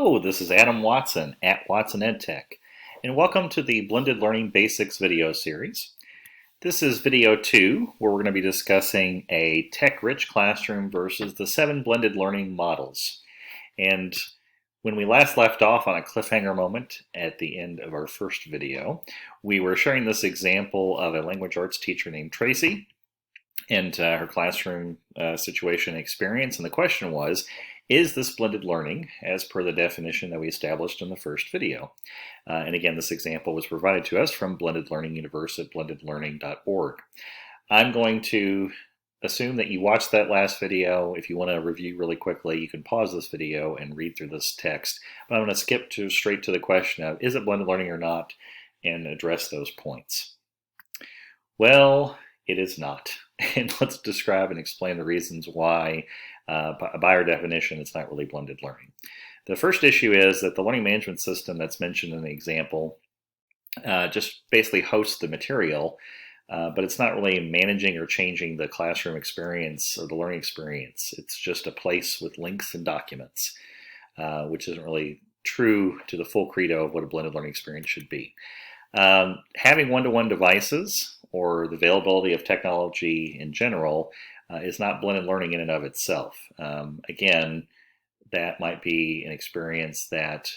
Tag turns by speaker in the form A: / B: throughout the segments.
A: Hello, this is Adam Watson at Watson EdTech, and welcome to the Blended Learning Basics video series. This is video 2, where we're going to be discussing a tech-rich classroom versus the 7 blended learning models. And when we last left off on a cliffhanger moment at the end of our first video, we were sharing this example of a language arts teacher named Tracy and her classroom situation experience. And the question was, is this blended learning as per the definition that we established in the first video? And again, this example was provided to us from Blended Learning Universe at blendedlearning.org. I'm going to assume that you watched that last video. If you want to review really quickly, you can pause this video and read through this text. But I'm going to skip straight to the question of, is it blended learning or not, and address those points. Well, it is not. And let's describe and explain the reasons why, by our definition, it's not really blended learning. The first issue is that the learning management system that's mentioned in the example just basically hosts the material, but it's not really managing or changing the classroom experience or the learning experience. It's just a place with links and documents, which isn't really true to the full credo of what a blended learning experience should be. Having one-to-one devices or the availability of technology in general is not blended learning in and of itself. Again, that might be an experience that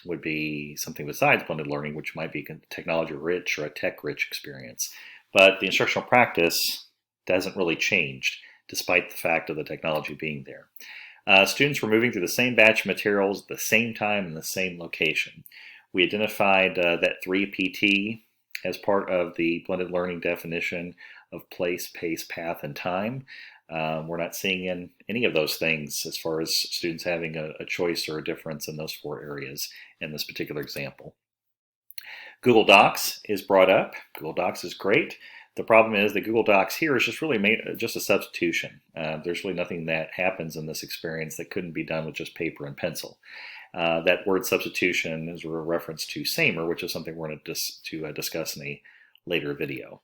A: would be something besides blended learning, which might be technology-rich or a tech-rich experience. But the instructional practice doesn't really change, despite the fact of the technology being there. Students were moving through the same batch of materials at the same time in the same location. We identified that 3PT as part of the blended learning definition of place, pace, path, and time. We're not seeing in any of those things as far as students having a choice or a difference in those 4 areas in this particular example. Google Docs is brought up. Google Docs is great. The problem is that Google Docs here is just really just a substitution. There's really nothing that happens in this experience that couldn't be done with just paper and pencil. That word substitution is a reference to SAMR, which is something we're going to discuss in a later video.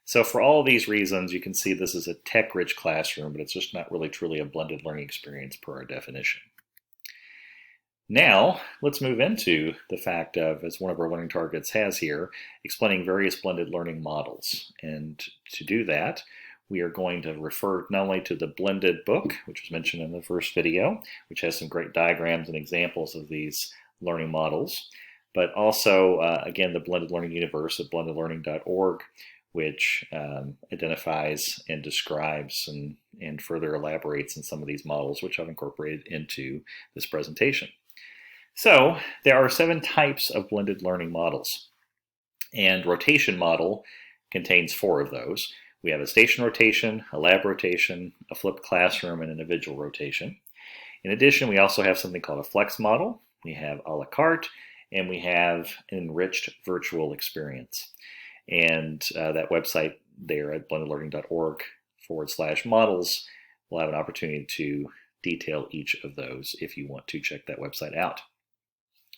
A: So for all of these reasons, you can see this is a tech-rich classroom, but it's just not really truly a blended learning experience per our definition. Now, let's move into the fact of, as one of our learning targets has here, explaining various blended learning models. And to do that, we are going to refer not only to the blended book, which was mentioned in the first video, which has some great diagrams and examples of these learning models, but also, again, the Blended Learning Universe at blendedlearning.org, which identifies and describes and further elaborates on some of these models, which I've incorporated into this presentation. So there are 7 types of blended learning models, and rotation model contains 4 of those. We have a station rotation, a lab rotation, a flipped classroom, and an individual rotation. In addition, we also have something called a flex model. We have a la carte, and we have an enriched virtual experience. And that website there at blendedlearning.org/models will have an opportunity to detail each of those if you want to check that website out.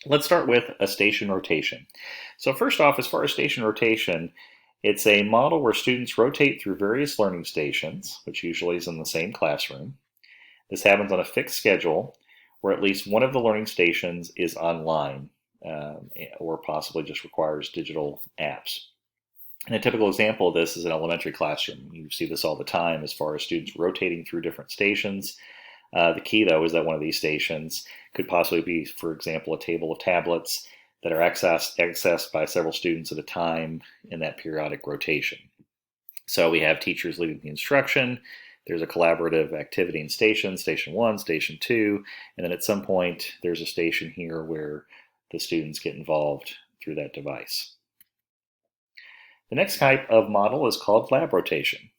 A: Let's start with a station rotation. So first off, as far as station rotation, it's a model where students rotate through various learning stations, which usually is in the same classroom. This happens on a fixed schedule where at least one of the learning stations is online or possibly just requires digital apps. And a typical example of this is an elementary classroom. You see this all the time as far as students rotating through different stations. The key, though, is that one of these stations could possibly be, for example, a table of tablets that are accessed by several students at a time in that periodic rotation. So we have teachers leading the instruction. There's a collaborative activity in station 1, station 2, and then at some point there's a station here where the students get involved through that device. The next type of model is called lab rotation.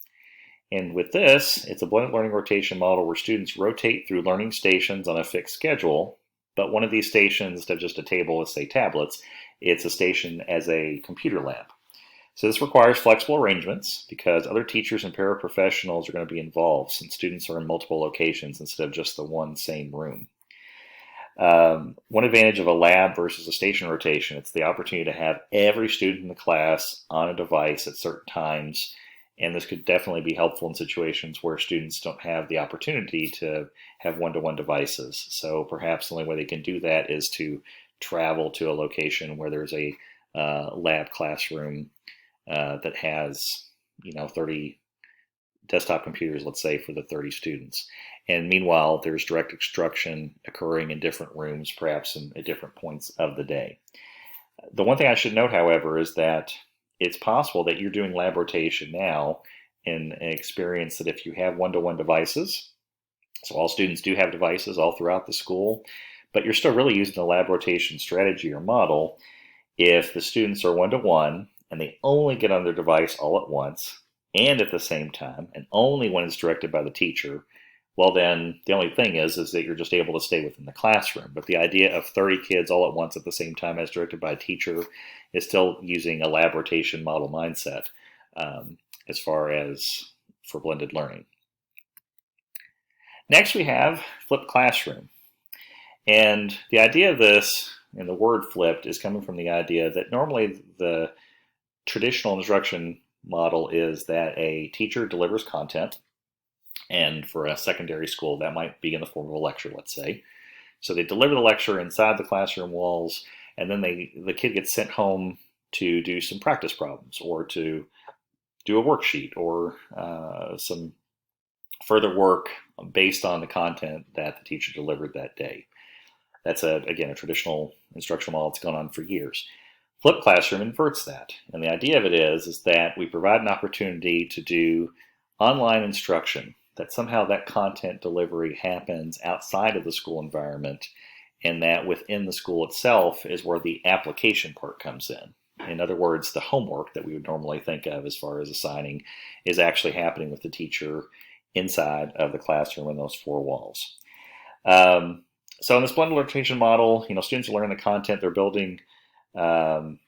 A: And with this, it's a blended learning rotation model where students rotate through learning stations on a fixed schedule, but one of these stations, instead of just a table with, say, tablets, it's a station as a computer lab. So this requires flexible arrangements because other teachers and paraprofessionals are going to be involved since students are in multiple locations instead of just the one same room. One advantage of a lab versus a station rotation, it's the opportunity to have every student in the class on a device at certain times And this could definitely be helpful in situations where students don't have the opportunity to have one-to-one devices. So perhaps the only way they can do that is to travel to a location where there's a lab classroom that has, 30 desktop computers, let's say, for the 30 students. And meanwhile, there's direct instruction occurring in different rooms, perhaps at different points of the day. The one thing I should note, however, is that it's possible that you're doing lab rotation now in an experience that if you have one-to-one devices, so all students do have devices all throughout the school, but you're still really using the lab rotation strategy or model. If the students are one-to-one and they only get on their device all at once and at the same time, and only when it's directed by the teacher, well then the only thing is that you're just able to stay within the classroom. But the idea of 30 kids all at once at the same time as directed by a teacher is still using a lab rotation model mindset as far as for blended learning. Next we have flipped classroom. And the idea of this, and the word flipped, is coming from the idea that normally the traditional instruction model is that a teacher delivers content, and for a secondary school that might be in the form of a lecture, let's say. So they deliver the lecture inside the classroom walls, and then the kid gets sent home to do some practice problems or to do a worksheet or some further work based on the content that the teacher delivered that day. That's, again, a traditional instructional model that's gone on for years. Flipped classroom inverts that. And the idea of it is that we provide an opportunity to do online instruction, that somehow that content delivery happens outside of the school environment, and that within the school itself is where the application part comes in. In other words, the homework that we would normally think of as far as assigning is actually happening with the teacher inside of the classroom in those four walls. So in this blended education model, students are learning the content, they're building the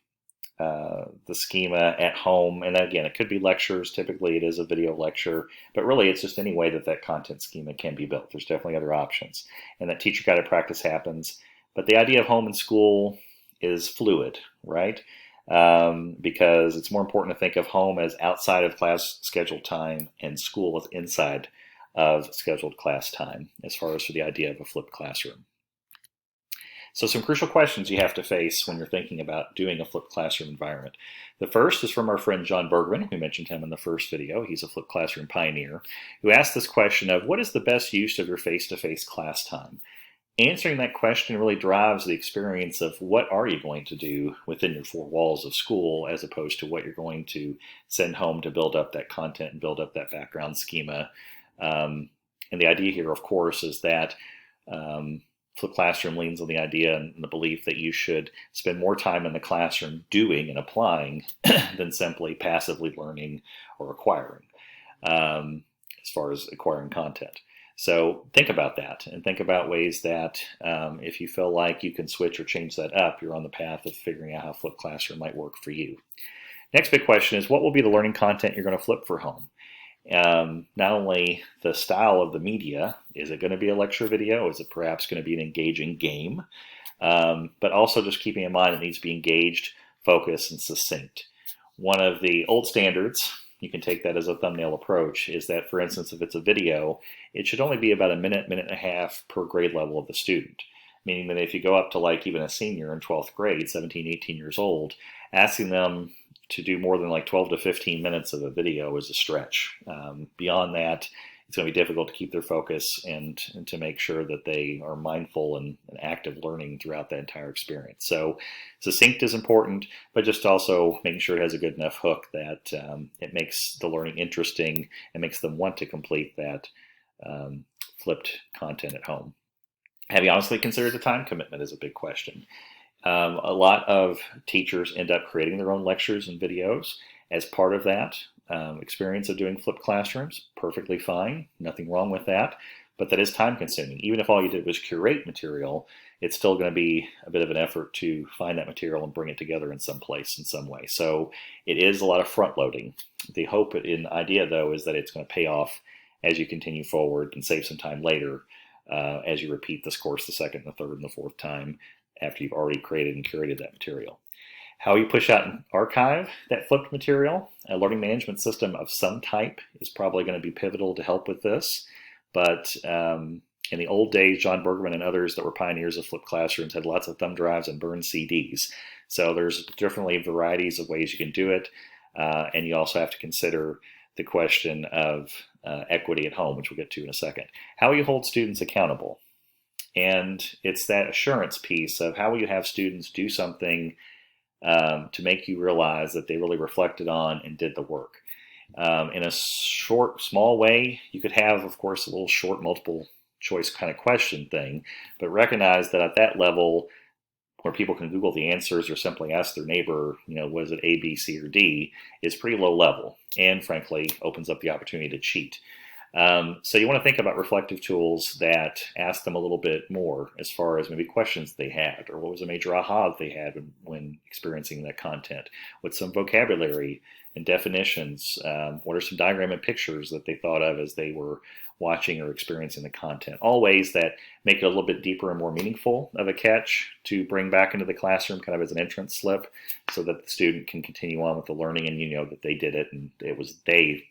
A: schema at home. And again, it could be lectures. Typically it is a video lecture, but really it's just any way that that content schema can be built. There's definitely other options. And that teacher guided practice happens. But the idea of home and school is fluid, right? Because it's more important to think of home as outside of class scheduled time and school as inside of scheduled class time, as far as for the idea of a flipped classroom. So some crucial questions you have to face when you're thinking about doing a flipped classroom environment. The first is from our friend John Bergman. We mentioned him in the first video. He's a flipped classroom pioneer who asked this question of what is the best use of your face-to-face class time? Answering that question really drives the experience of what are you going to do within your four walls of school as opposed to what you're going to send home to build up that content and build up that background schema. And the idea here, of course, is that flipped classroom leans on the idea and the belief that you should spend more time in the classroom doing and applying than simply passively learning or acquiring, as far as acquiring content. So think about that and think about ways that if you feel like you can switch or change that up, you're on the path of figuring out how flipped classroom might work for you. Next big question is what will be the learning content you're going to flip for home? Not only the style of the media, is it going to be a lecture video? Is it perhaps going to be an engaging game? But also just keeping in mind it needs to be engaged, focused, and succinct. One of the old standards, you can take that as a thumbnail approach, is that, for instance, if it's a video, it should only be about a minute, minute and a half per grade level of the student. Meaning that if you go up to like even a senior in 12th grade, 17, 18 years old, asking them to do more than like 12 to 15 minutes of a video is a stretch. Beyond that, it's going to be difficult to keep their focus and to make sure that they are mindful and active learning throughout that entire experience. So succinct is important, but just also making sure it has a good enough hook that it makes the learning interesting and makes them want to complete that flipped content at home. Have you honestly considered the time commitment is a big question. A lot of teachers end up creating their own lectures and videos as part of that experience of doing flipped classrooms. Perfectly fine, nothing wrong with that, but that is time consuming. Even if all you did was curate material, it's still going to be a bit of an effort to find that material and bring it together in some place, in some way. So it is a lot of front loading. The hope in idea, though, is that it's going to pay off as you continue forward and save some time later as you repeat this course the second, the third, and the fourth time after you've already created and curated that material. How you push out and archive that flipped material, a learning management system of some type is probably going to be pivotal to help with this. But in the old days, John Bergman and others that were pioneers of flipped classrooms had lots of thumb drives and burned CDs. So there's definitely varieties of ways you can do it. And you also have to consider the question of equity at home, which we'll get to in a second. How will you hold students accountable? And it's that assurance piece of how will you have students do something to make you realize that they really reflected on and did the work. In a short, small way, you could have, of course, a little short multiple choice kind of question thing, but recognize that at that level where people can Google the answers or simply ask their neighbor, was it A, B, C, or D, is pretty low level and frankly opens up the opportunity to cheat. So you want to think about reflective tools that ask them a little bit more as far as maybe questions they had, or what was a major aha they had when experiencing that content, with some vocabulary and definitions. What are some diagram and pictures that they thought of as they were watching or experiencing the content? All ways that make it a little bit deeper and more meaningful of a catch to bring back into the classroom kind of as an entrance slip so that the student can continue on with the learning and you know that they did it and it was the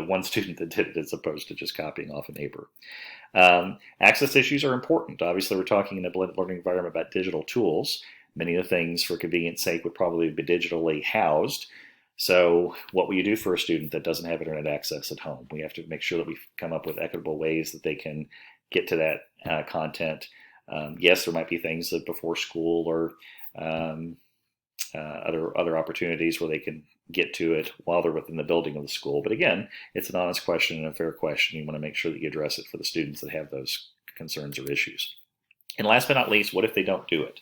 A: one student that did it as opposed to just copying off a neighbor. Access issues are important. Obviously, we're talking in a blended learning environment about digital tools. Many of the things, for convenience sake, would probably be digitally housed. So what will you do for a student that doesn't have internet access at home? We have to make sure that we come up with equitable ways that they can get to that content. Yes, there might be things that before school or other opportunities where they can get to it while they're within the building of the school. But again, it's an honest question and a fair question. You want to make sure that you address it for the students that have those concerns or issues. And last but not least, what if they don't do it?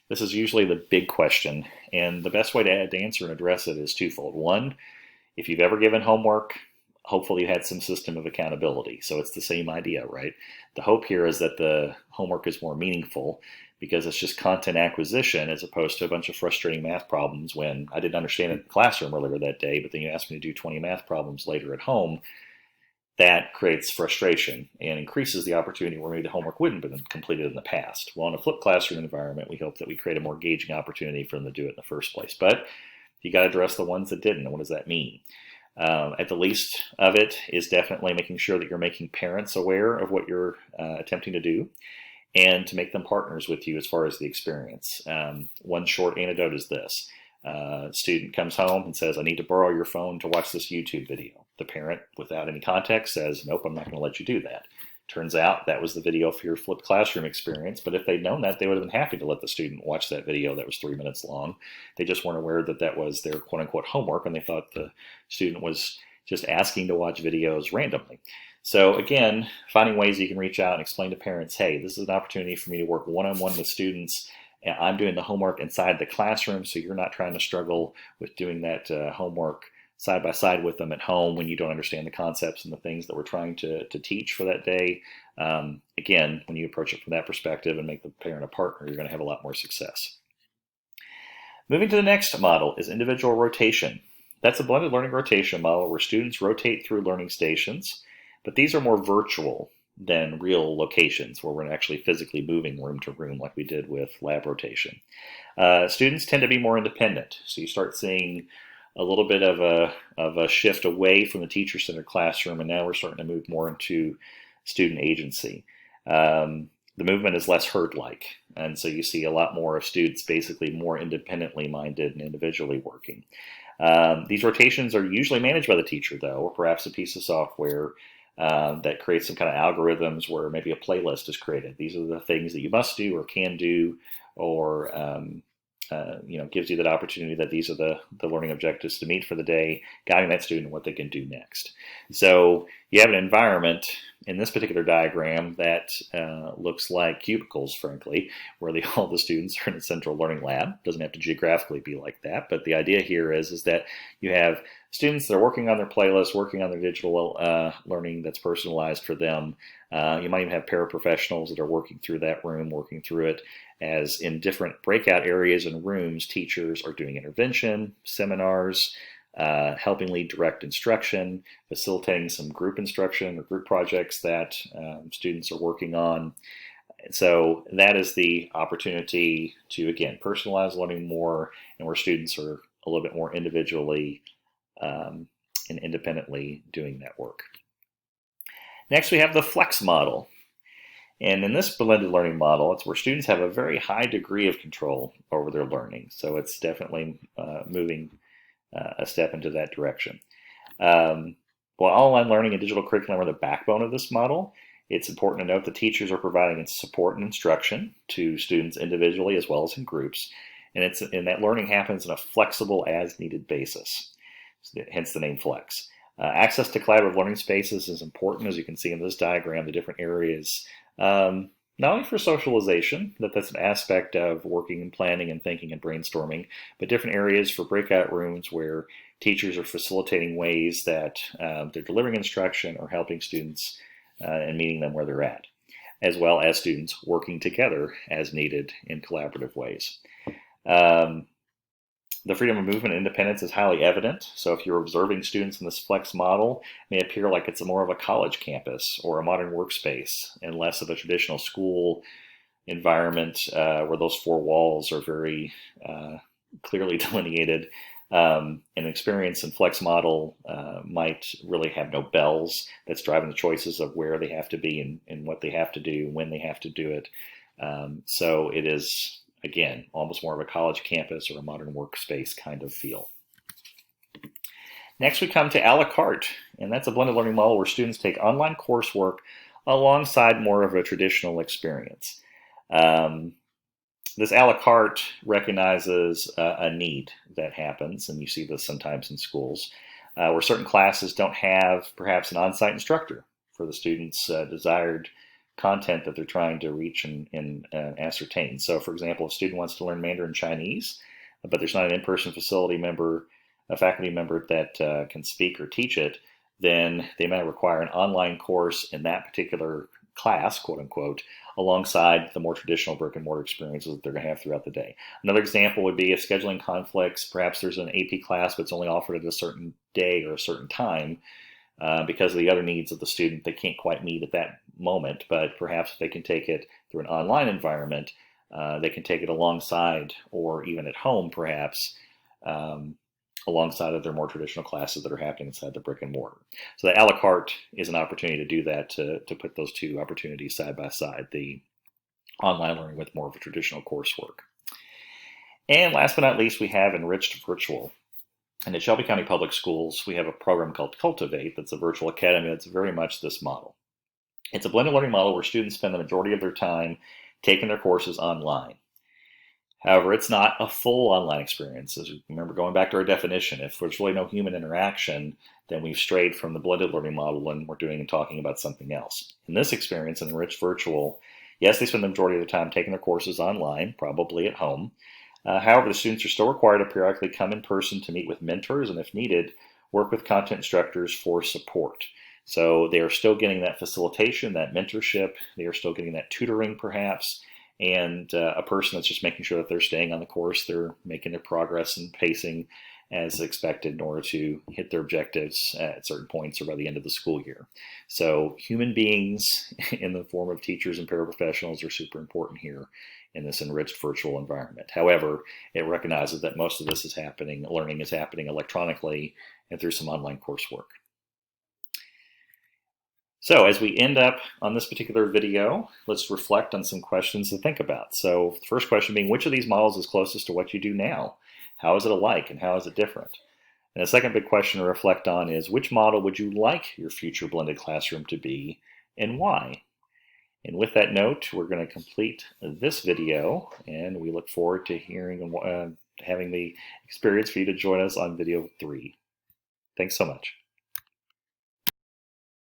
A: This is usually the big question, and the best way to answer and address it is twofold. One, if you've ever given homework, hopefully you had some system of accountability. So it's the same idea, right? The hope here is that the homework is more meaningful because it's just content acquisition as opposed to a bunch of frustrating math problems when I didn't understand it in the classroom earlier that day, but then you asked me to do 20 math problems later at home. That creates frustration and increases the opportunity where maybe the homework wouldn't have been completed in the past. Well, in a flipped classroom environment, we hope that we create a more engaging opportunity for them to do it in the first place. But you got to address the ones that didn't, and what does that mean? At the least of it is definitely making sure that you're making parents aware of what you're attempting to do and to make them partners with you as far as the experience. One short anecdote is this. Student comes home and says, I need to borrow your phone to watch this YouTube video. The parent, without any context, says, nope, I'm not going to let you do that. Turns out that was the video for your flipped classroom experience, but if they'd known that, they would have been happy to let the student watch that video that was 3 minutes long. They just weren't aware that that was their quote-unquote homework, and they thought the student was just asking to watch videos randomly. So again, finding ways you can reach out and explain to parents, hey, this is an opportunity for me to work one-on-one with students. I'm doing the homework inside the classroom, so you're not trying to struggle with doing that homework side by side with them at home when you don't understand the concepts and the things that we're trying to teach for that day. Again, when you approach it from that perspective and make the parent a partner, you're going to have a lot more success. Moving to the next model is individual rotation. That's a blended learning rotation model where students rotate through learning stations, but these are more virtual than real locations where we're actually physically moving room to room like we did with lab rotation. Students tend to be more independent, so you start seeing a little bit of a shift away from the teacher-centered classroom, and now we're starting to move more into student agency. The movement is less herd-like, and so you see a lot more of students basically more independently minded and individually working. These rotations are usually managed by the teacher, though, or perhaps a piece of software that creates some kind of algorithms where maybe a playlist is created. These are the things that you must do or can do, or gives you that opportunity that these are the learning objectives to meet for the day, guiding that student what they can do next. So you have an environment in this particular diagram that looks like cubicles, frankly, where all the students are in a central learning lab. Doesn't have to geographically be like that, but the idea here is that you have students that are working on their playlist, working on their digital learning that's personalized for them. You might even have paraprofessionals that are working through that room, working through it, as in different breakout areas and rooms, teachers are doing intervention, seminars, helping lead direct instruction, facilitating some group instruction or group projects that students are working on. So that is the opportunity to, again, personalize learning more, and where students are a little bit more individually and independently doing that work. Next, we have the flex model. And in this blended learning model, it's where students have a very high degree of control over their learning. So it's definitely moving a step into that direction. While online learning and digital curriculum are the backbone of this model, it's important to note that teachers are providing support and instruction to students individually as well as in groups. And that learning happens on a flexible as-needed basis, hence the name Flex. Access to collaborative learning spaces is important, as you can see in this diagram, the different areas, not only for socialization, that's an aspect of working and planning and thinking and brainstorming, but different areas for breakout rooms where teachers are facilitating ways that they're delivering instruction or helping students and meeting them where they're at, as well as students working together as needed in collaborative ways. The freedom of movement and independence is highly evident. So if you're observing students in this flex model, it may appear like it's more of a college campus or a modern workspace and less of a traditional school environment where those four walls are very clearly delineated. An experience in flex model might really have no bells that's driving the choices of where they have to be and what they have to do, when they have to do it. So it is, again, almost more of a college campus or a modern workspace kind of feel. Next, we come to a la carte, and that's a blended learning model where students take online coursework alongside more of a traditional experience. This a la carte recognizes a need that happens, and you see this sometimes in schools, where certain classes don't have perhaps an on-site instructor for the students' desired content that they're trying to reach and ascertain. So, for example, if a student wants to learn Mandarin Chinese, but there's not an in-person facility member, a faculty member that can speak or teach it, then they might require an online course in that particular class, quote unquote, alongside the more traditional brick and mortar experiences that they're going to have throughout the day. Another example would be if scheduling conflicts, perhaps there's an AP class but it's only offered at a certain day or a certain time. Because of the other needs of the student, they can't quite meet at that moment, but perhaps if they can take it through an online environment, they can take it alongside or even at home perhaps alongside of their more traditional classes that are happening inside the brick and mortar. So the a la carte is an opportunity to do that, to put those two opportunities side by side, the online learning with more of a traditional coursework. And last but not least, we have enriched virtual. And at Shelby County Public Schools, we have a program called Cultivate that's a virtual academy that's very much this model. It's a blended learning model where students spend the majority of their time taking their courses online. However, it's not a full online experience. As you remember, going back to our definition, if there's really no human interaction, then we've strayed from the blended learning model and we're doing and talking about something else. In this experience, in enriched virtual, yes, they spend the majority of their time taking their courses online, probably at home. However, the students are still required to periodically come in person to meet with mentors and, if needed, work with content instructors for support. So they are still getting that facilitation, that mentorship. They are still getting that tutoring, perhaps, and a person that's just making sure that they're staying on the course, they're making their progress and pacing as expected in order to hit their objectives at certain points or by the end of the school year. So human beings in the form of teachers and paraprofessionals are super important here in this enriched virtual environment. However, it recognizes that most of this is happening, learning is happening electronically and through some online coursework. So as we end up on this particular video, let's reflect on some questions to think about. So the first question being, which of these models is closest to what you do now? How is it alike and how is it different? And the second big question to reflect on is, which model would you like your future blended classroom to be and why? And with that note, we're going to complete this video, and we look forward to hearing and having the experience for you to join us on video 3. Thanks so much.